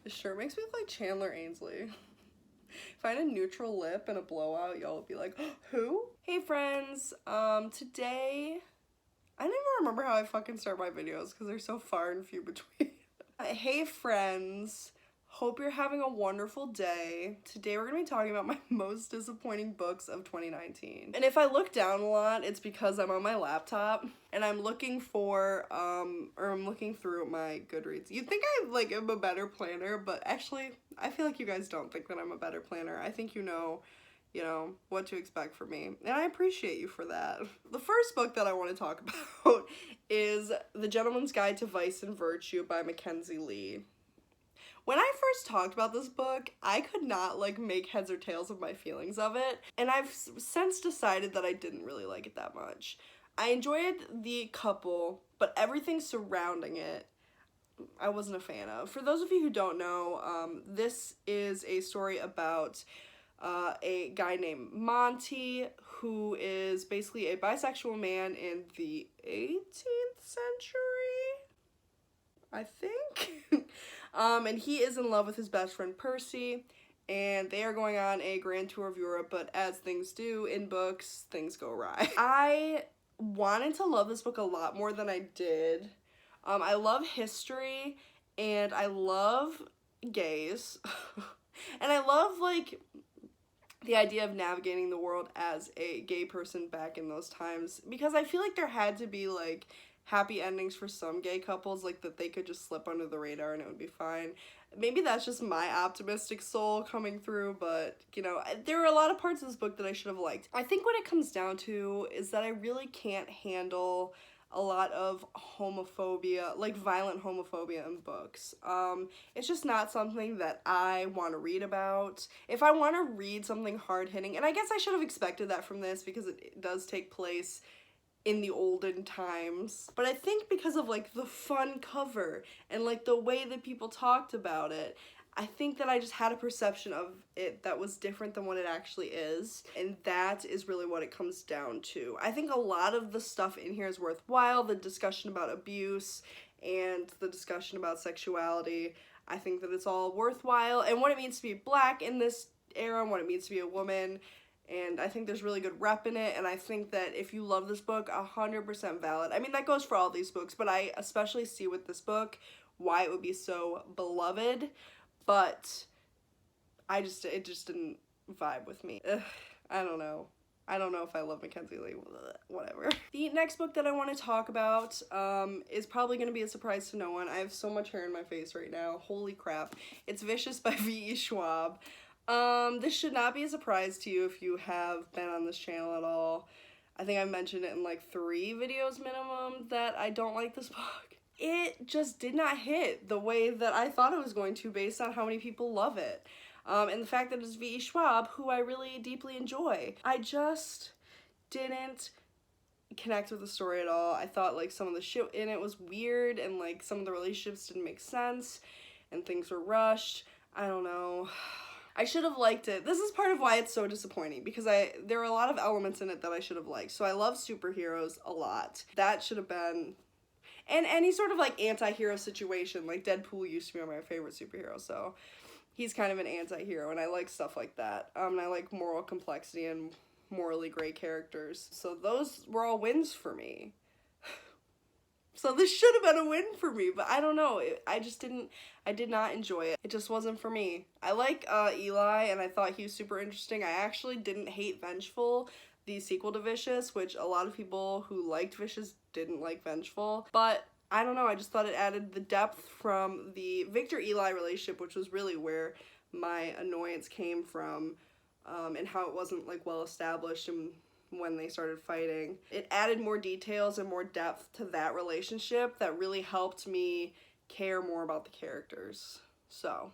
This shirt makes me look like Chandler Ainsley. If I had a neutral lip and a blowout, y'all would be like, oh, who? Hey friends, today, I don't even remember how I fucking start my videos because they're so far and few between. Hey friends, hope you're having a wonderful day. Today we're gonna be talking about my most disappointing books of 2019. And if I look down a lot, it's because I'm on my laptop and I'm looking for, or I'm looking through my Goodreads. You'd think I, like, am a better planner, but actually, I feel like you guys don't think that I'm a better planner. I think you know, what to expect from me. And I appreciate you for that. The first book that I want to talk about is The Gentleman's Guide to Vice and Virtue by Mackenzie Lee. When I first talked about this book, I could not, like, make heads or tails of my feelings of it, and I've since decided that I didn't really like it that much. I enjoyed the couple, but everything surrounding it, I wasn't a fan of. For those of you who don't know, this is a story about a guy named Monty, who is basically a bisexual man in the 18th century, I think. And he is in love with his best friend Percy, and they are going on a grand tour of Europe, but as things do in books, things go awry. I wanted to love this book a lot more than I did. I love history, and I love gays, and I love, like, the idea of navigating the world as a gay person back in those times, because I feel like there had to be, like, happy endings for some gay couples, like that they could just slip under the radar and it would be fine. Maybe that's just my optimistic soul coming through, but, you know, there were a lot of parts of this book that I should have liked. I think what it comes down to is that I really can't handle a lot of homophobia, like violent homophobia in books. It's just not something that I want to read about. If I want to read something hard-hitting, and I guess I should have expected that from this because it does take place in the olden times, but I think because of, like, the fun cover and, like, the way that people talked about it, I think that I just had a perception of it that was different than what it actually is, and that is really what it comes down to. I think a lot of the stuff in here is worthwhile, the discussion about abuse and the discussion about sexuality. I think that it's all worthwhile, and what it means to be Black in this era, and what it means to be a woman. And I think there's really good rep in it, and I think that if you love this book, 100% valid. I mean, that goes for all these books, but I especially see with this book why it would be so beloved, but it just didn't vibe with me. Ugh, I don't know. I don't know if I love Mackenzie Lee, whatever. The next book that I want to talk about is probably going to be a surprise to no one. I have so much hair in my face right now. Holy crap. It's Vicious by V.E. Schwab. This should not be a surprise to you if you have been on this channel at all. I think I mentioned it in like 3 videos minimum that I don't like this book. It just did not hit the way that I thought it was going to based on how many people love it. And the fact that it's V.E. Schwab, who I really deeply enjoy. I just didn't connect with the story at all. I thought, like, some of the shit in it was weird, and, like, some of the relationships didn't make sense, and things were rushed. I don't know. I should have liked it. This is part of why it's so disappointing, because there are a lot of elements in it that I should have liked. So I love superheroes a lot. That should have been, and any sort of, like, anti-hero situation. Like, Deadpool used to be my favorite superhero, so he's kind of an anti-hero, and I like stuff like that. And I like moral complexity and morally gray characters. So those were all wins for me. So this should have been a win for me, but I don't know. I did not enjoy it. It just wasn't for me. I like Eli, and I thought he was super interesting. I actually didn't hate Vengeful, the sequel to Vicious, which a lot of people who liked Vicious didn't like Vengeful. But I don't know, I just thought it added the depth from the Victor-Eli relationship, which was really where my annoyance came from, and how it wasn't, like, well established and when they started fighting. It added more details and more depth to that relationship that really helped me care more about the characters. So,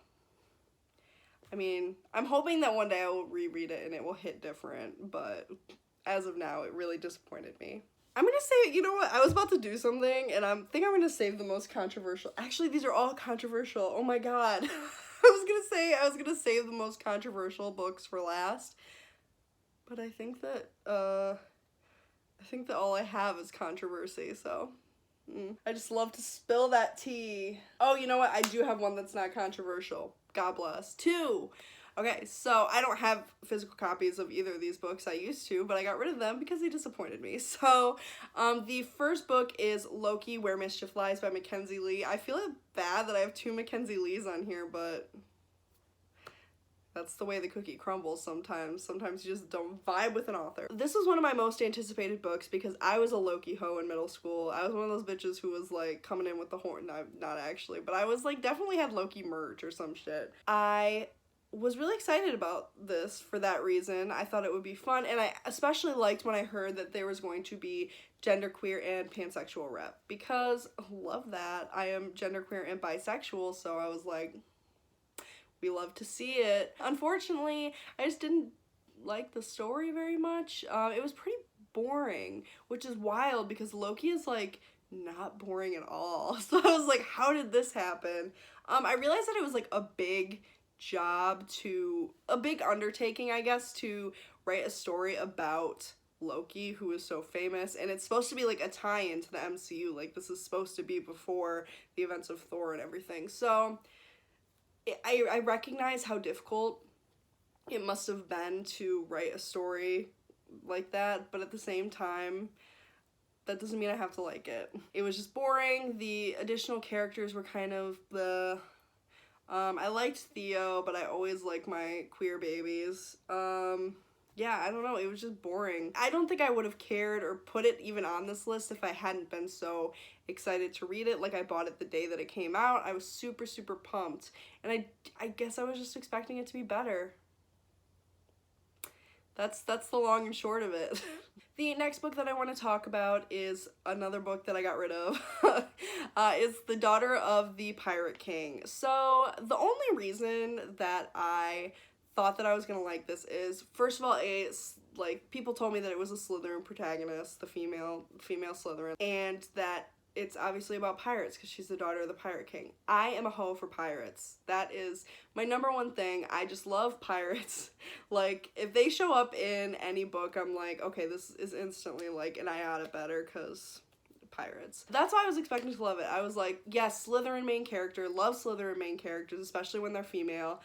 I mean, I'm hoping that one day I will reread it and it will hit different, but as of now, it really disappointed me. I'm gonna say, you know what, I was about to do something, and I think I'm gonna save the most controversial. Actually, these are all controversial. Oh my god. I was gonna save the most controversial books for last. But I think that all I have is controversy, so I just love to spill that tea. Oh, you know what? I do have one that's not controversial. God bless. 2. Okay, so I don't have physical copies of either of these books. I used to, but I got rid of them because they disappointed me. So, the first book is Loki, Where Mischief Lies by Mackenzie Lee. I feel bad that I have 2 Mackenzie Lees on here, but that's the way the cookie crumbles sometimes. Sometimes you just don't vibe with an author. This was one of my most anticipated books because I was a Loki hoe in middle school. I was one of those bitches who was like coming in with the horn. Not actually, but I was like definitely had Loki merch or some shit. I was really excited about this for that reason. I thought it would be fun, and I especially liked when I heard that there was going to be genderqueer and pansexual rep because love that. I am genderqueer and bisexual, so I was like, we love to see it. Unfortunately, I just didn't like the story very much. It was pretty boring, which is wild because Loki is like not boring at all. So I was like, how did this happen? I realized that it was like a big undertaking, I guess, to write a story about Loki, who is so famous, and it's supposed to be like a tie-in to the MCU. Like, this is supposed to be before the events of Thor and everything. So I recognize how difficult it must have been to write a story like that, but at the same time, that doesn't mean I have to like it. It was just boring. The additional characters were kind of the I liked Theo, but I always like my queer babies. Yeah, I don't know, it was just boring. I don't think I would have cared or put it even on this list if I hadn't been so excited to read it. Like, I bought it the day that it came out. I was super, super pumped. And I guess I was just expecting it to be better. That's the long and short of it. The next book that I want to talk about is another book that I got rid of. It's The Daughter of the Pirate King. So the only reason that I thought that I was gonna like this is, first of all, like, people told me that it was a Slytherin protagonist, the female Slytherin, and that it's obviously about pirates because she's the daughter of the Pirate King. I am a hoe for pirates. That is my number one thing. I just love pirates. Like, if they show up in any book, I'm like, okay, this is instantly like an iota better because pirates. That's why I was expecting to love it. I was like, yes, Slytherin main character, love Slytherin main characters, especially when they're female,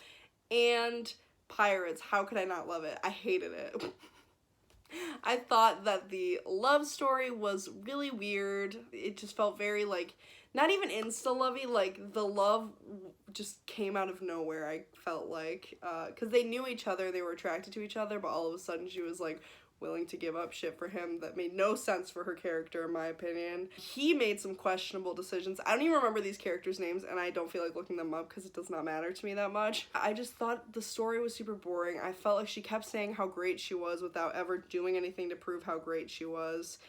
and pirates, how could I not love it? I hated it. I thought that the love story was really weird. It just felt very, like, not even insta-lovey, like, the love just came out of nowhere, I felt like, because they knew each other, they were attracted to each other, but all of a sudden she was, like, willing to give up shit for him. That made no sense for her character, in my opinion. He made some questionable decisions. I don't even remember these characters' names, and I don't feel like looking them up because it does not matter to me that much. I just thought the story was super boring. I felt like she kept saying how great she was without ever doing anything to prove how great she was.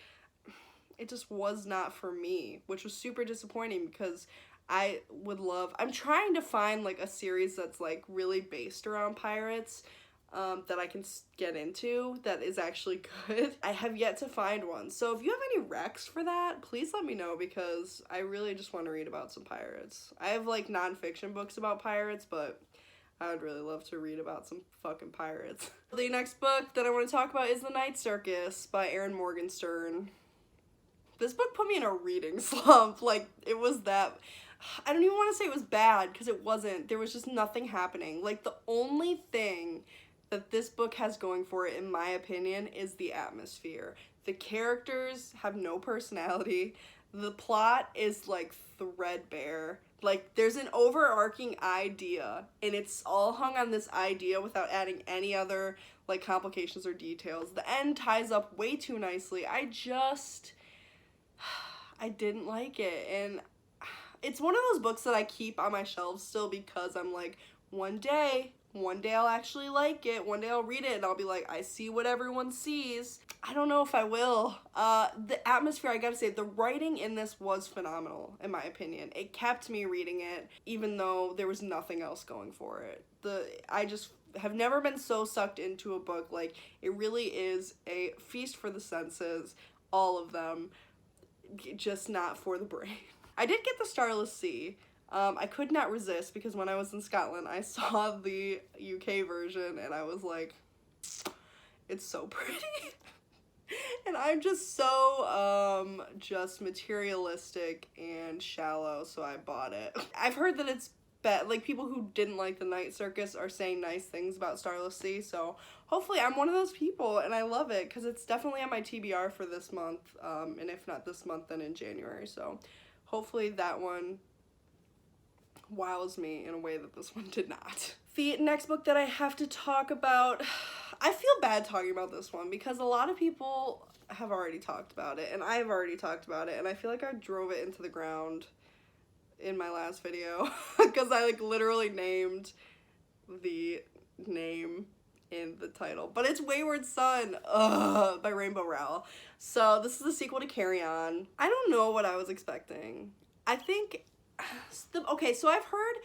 It just was not for me, which was super disappointing because I'm trying to find, like, a series that's, like, really based around pirates, that I can get into that is actually good. I have yet to find one. So if you have any recs for that, please let me know because I really just want to read about some pirates. I have, like, nonfiction books about pirates, but I would really love to read about some fucking pirates. The next book that I want to talk about is The Night Circus by Erin Morgenstern. This book put me in a reading slump. Like, it was that... I don't even want to say it was bad because it wasn't. There was just nothing happening. Like, the only thing that this book has going for it, in my opinion, is the atmosphere. The characters have no personality. The plot is, like, threadbare. Like, there's an overarching idea, and it's all hung on this idea without adding any other, like, complications or details. The end ties up way too nicely. I didn't like it, and it's one of those books that I keep on my shelves still because I'm like, one day I'll actually like it. One day I'll read it and I'll be like, I see what everyone sees. I don't know if I will. The atmosphere, I gotta say, the writing in this was phenomenal, in my opinion. It kept me reading it, even though there was nothing else going for it. I just have never been so sucked into a book. Like, it really is a feast for the senses, all of them, just not for the brain. I did get the Starless Sea. I could not resist because when I was in Scotland, I saw the UK version and I was like, it's so pretty. And I'm just so, just materialistic and shallow, so I bought it. I've heard that it's like, people who didn't like The Night Circus are saying nice things about Starless Sea, so hopefully I'm one of those people, and I love it, because it's definitely on my TBR for this month, and if not this month, then in January, so hopefully that one wows me in a way that this one did not. The next book that I have to talk about, I feel bad talking about this one because a lot of people have already talked about it, and I have already talked about it, and I feel like I drove it into the ground in my last video because I like literally named the name in the title, but it's Wayward Son by Rainbow Rowell. So this is the sequel to Carry On. I don't know what I was expecting. I think okay, so I've heard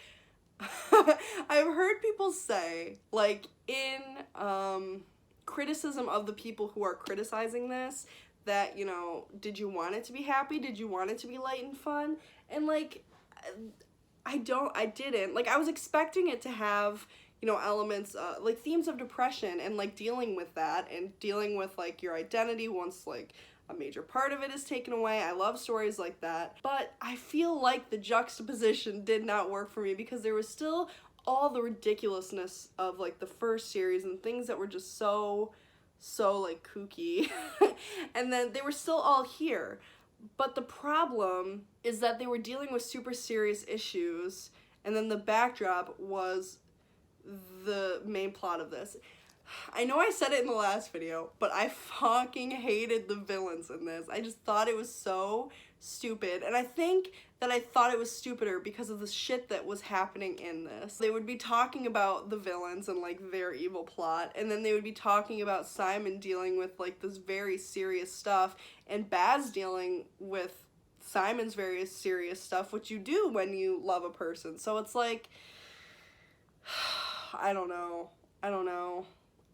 people say, like, in criticism of the people who are criticizing this, that, you know, did you want it to be happy? Did you want it to be light and fun? And like, I didn't. Like, I was expecting it to have, you know, elements, like themes of depression and like dealing with that and dealing with like your identity once like a major part of it is taken away. I love stories like that, but I feel like the juxtaposition did not work for me because there was still all the ridiculousness of like the first series and things that were just so like kooky and then they were still all here. But the problem is that they were dealing with super serious issues, and then the backdrop was the main plot of this. I know I said it in the last video, but I fucking hated the villains in this. I just thought it was so stupid, and I think that I thought it was stupider because of the shit that was happening in this. They would be talking about the villains and like their evil plot, and then they would be talking about Simon dealing with like this very serious stuff, and Baz dealing with Simon's very serious stuff, which you do when you love a person. So it's like, I don't know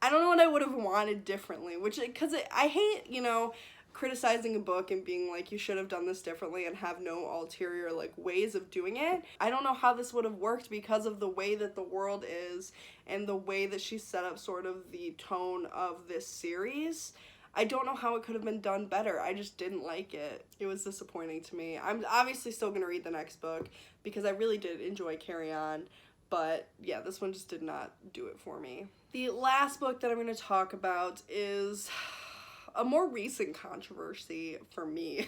what I would have wanted differently, because I hate, you know, criticizing a book and being like, you should have done this differently and have no ulterior, like, ways of doing it. I don't know how this would have worked because of the way that the world is and the way that she set up sort of the tone of this series. I don't know how it could have been done better. I just didn't like it. It was disappointing to me. I'm obviously still gonna read the next book because I really did enjoy Carry On. But yeah, this one just did not do it for me. The last book that I'm going to talk about is a more recent controversy for me.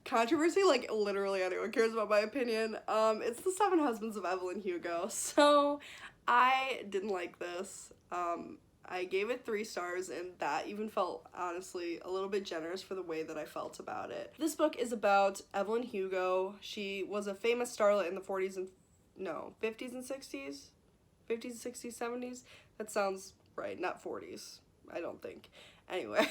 Controversy, like literally anyone cares about my opinion. It's The Seven Husbands of Evelyn Hugo. So I didn't like this. I gave it 3 stars, and that even felt, honestly, a little bit generous for the way that I felt about it. This book is about Evelyn Hugo. She was a famous starlet in the 50s and 60s? 50s, 60s, 70s? That sounds right, not 40s, I don't think. Anyway,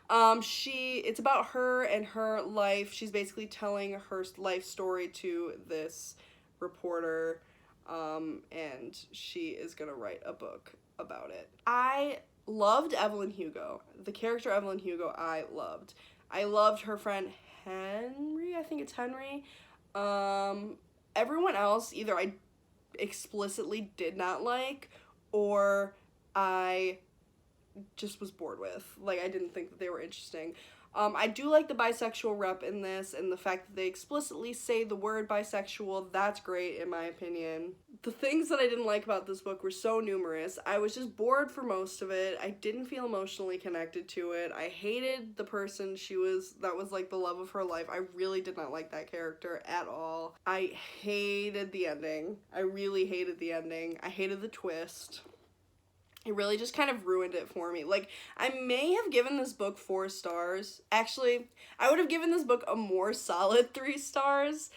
it's about her and her life. She's basically telling her life story to this reporter, and she is gonna write a book about it. I loved Evelyn Hugo. The character Evelyn Hugo, I loved. I loved her friend Henry, I think it's Henry. Everyone else, either I explicitly did not like, or I just was bored with. Like, I didn't think that they were interesting. I do like the bisexual rep in this, and the fact that they explicitly say the word bisexual, that's great in my opinion. The things that I didn't like about this book were so numerous. I was just bored for most of it. I didn't feel emotionally connected to it. I hated the person that was like the love of her life. I really did not like that character at all. I hated the ending. I really hated the ending. I hated the twist. It really just kind of ruined it for me. Like, I may have given this book 4 stars. Actually, I would have given this book a more solid 3 stars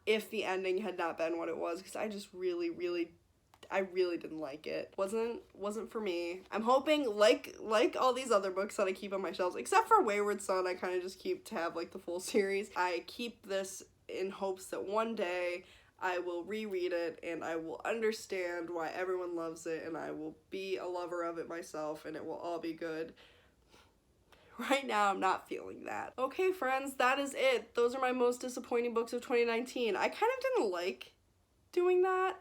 if the ending had not been what it was, because I just really didn't like it. Wasn't for me. I'm hoping, like all these other books that I keep on my shelves, except for Wayward Son, I kind of just keep to have like the full series. I keep this in hopes that one day I will reread it and I will understand why everyone loves it, and I will be a lover of it myself, and it will all be good. Right now, I'm not feeling that. Okay, friends, that is it. Those are my most disappointing books of 2019. I kind of didn't like doing that.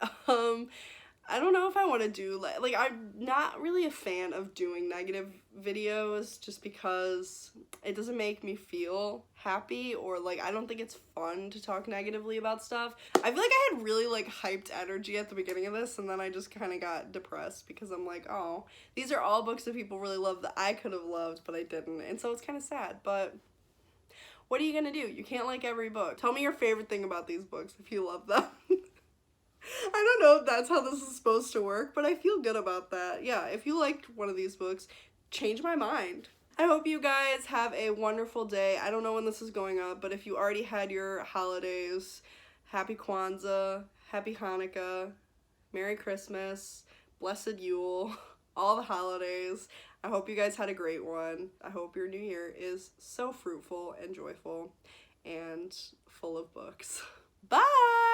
I don't know if I want to do, like, I'm not really a fan of doing negative videos just because it doesn't make me feel happy, or, like, I don't think it's fun to talk negatively about stuff. I feel like I had really, like, hyped energy at the beginning of this, and then I just kind of got depressed because I'm like, oh, these are all books that people really love that I could have loved, but I didn't, and so it's kind of sad, but what are you gonna do? You can't like every book. Tell me your favorite thing about these books if you love them. I don't know if that's how this is supposed to work, but I feel good about that. Yeah, if you liked one of these books, change my mind. I hope you guys have a wonderful day. I don't know when this is going up, but if you already had your holidays, happy Kwanzaa, happy Hanukkah, Merry Christmas, Blessed Yule, all the holidays. I hope you guys had a great one. I hope your new year is so fruitful and joyful and full of books. Bye!